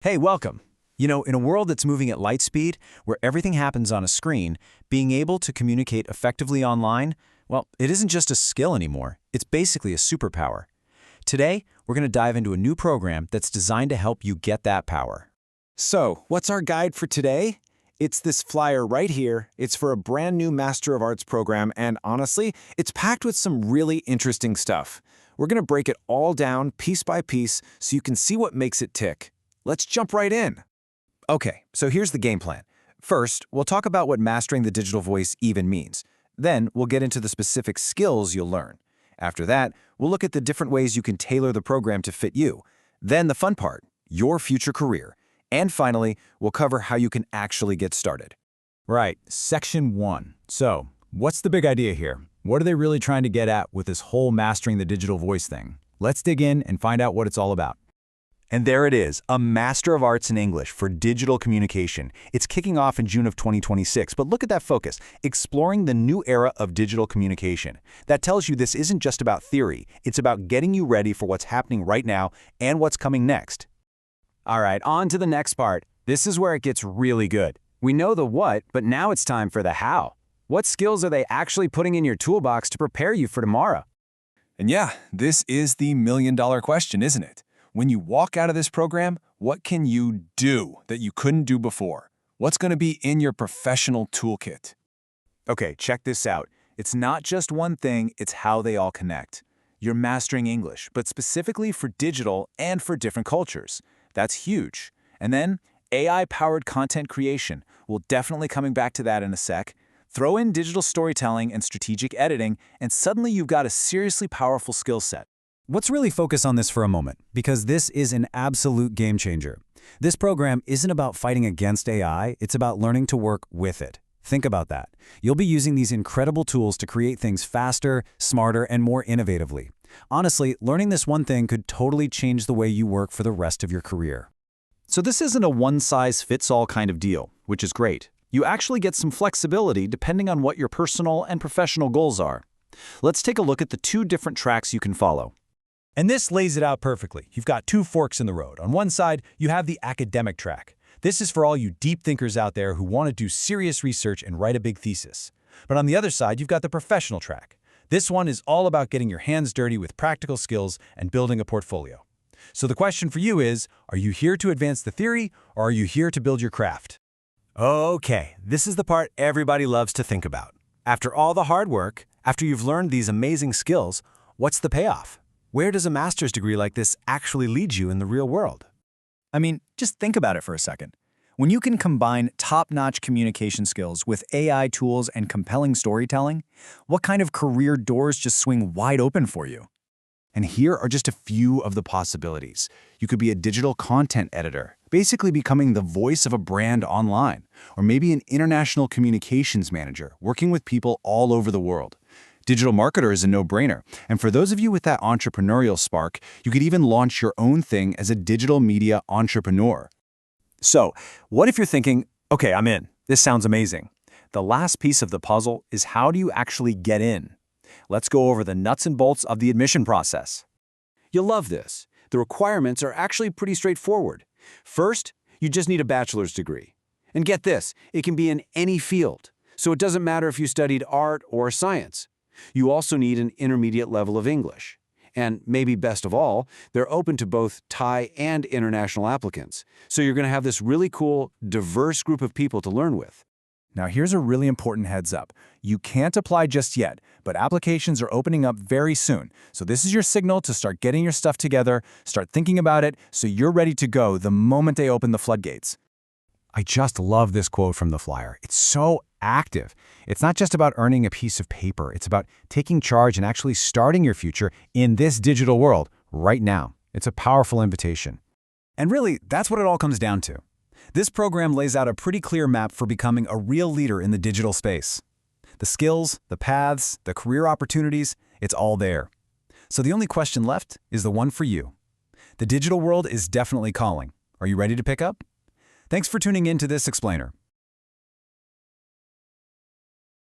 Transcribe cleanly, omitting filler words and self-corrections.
Hey, welcome. In a world that's moving at light speed, where everything happens on a screen, being able to communicate effectively online, well, it isn't just a skill anymore. It's basically a superpower. Today, we're going to dive into a new program that's designed to help you get that power. So, what's our guide for today? It's this flyer right here. It's for a brand new Master of Arts program, and honestly, it's packed with some really interesting stuff. We're going to break it all down piece by piece so you can see what makes it tick. Let's jump right in. Okay, so here's the game plan. First, we'll talk about what mastering the digital voice even means. Then, we'll get into the specific skills you'll learn. After that, we'll look at the different ways you can tailor the program to fit you. Then the fun part, your future career. And finally, we'll cover how you can actually get started. Right, Section 1. So, what's the big idea here? What are they really trying to get at with this whole mastering the digital voice thing? Let's dig in and find out what it's all about. And there it is, a Master of Arts in English for digital communication. It's kicking off in June of 2026, but look at that focus, exploring the new era of digital communication. That tells you this isn't just about theory, it's about getting you ready for what's happening right now and what's coming next. All right, on to the next part. This is where it gets really good. We know the what, but now it's time for the how. What skills are they actually putting in your toolbox to prepare you for tomorrow? And yeah, this is the million-dollar question, isn't it? When you walk out of this program, what can you do that you couldn't do before? What's going to be in your professional toolkit? Okay, check this out. It's not just one thing, it's how they all connect. You're mastering English, but specifically for digital and for different cultures. That's huge. And then, AI-powered content creation. We'll definitely coming back to that in a sec. Throw in digital storytelling and strategic editing, and suddenly you've got a seriously powerful skill set. Let's really focus on this for a moment, because this is an absolute game changer. This program isn't about fighting against AI, it's about learning to work with it. Think about that. You'll be using these incredible tools to create things faster, smarter, and more innovatively. Honestly, learning this one thing could totally change the way you work for the rest of your career. So this isn't a one-size-fits-all kind of deal, which is great. You actually get some flexibility depending on what your personal and professional goals are. Let's take a look at the two different tracks you can follow. And this lays it out perfectly. You've got two forks in the road. On one side, you have the academic track. This is for all you deep thinkers out there who want to do serious research and write a big thesis. But on the other side, you've got the professional track. This one is all about getting your hands dirty with practical skills and building a portfolio. So the question for you is, are you here to advance the theory, or are you here to build your craft? Okay, this is the part everybody loves to think about. After all the hard work, after you've learned these amazing skills, what's the payoff? Where does a master's degree like this actually lead you in the real world? I mean, just think about it for a second. When you can combine top-notch communication skills with AI tools and compelling storytelling, what kind of career doors just swing wide open for you? And here are just a few of the possibilities. You could be a digital content editor, basically becoming the voice of a brand online, or maybe an international communications manager, working with people all over the world. Digital marketer is a no-brainer, and for those of you with that entrepreneurial spark, you could even launch your own thing as a digital media entrepreneur. So, what if you're thinking, okay, I'm in. This sounds amazing. The last piece of the puzzle is how do you actually get in? Let's go over the nuts and bolts of the admission process. You'll love this. The requirements are actually pretty straightforward. First, you just need a bachelor's degree. And get this, it can be in any field, so it doesn't matter if you studied art or science. You also need an intermediate level of English. And maybe best of all, they're open to both Thai and international applicants. So you're going to have this really cool, diverse group of people to learn with. Now here's a really important heads up. You can't apply just yet, but applications are opening up very soon. So this is your signal to start getting your stuff together, start thinking about it, so you're ready to go the moment they open the floodgates. I just love this quote from the flyer. It's so active. It's not just about earning a piece of paper. It's about taking charge and actually starting your future in this digital world right now. It's a powerful invitation. And really, that's what it all comes down to. This program lays out a pretty clear map for becoming a real leader in the digital space. The skills, the paths, the career opportunities, it's all there. So the only question left is the one for you. The digital world is definitely calling. Are you ready to pick up? Thanks for tuning in to this explainer.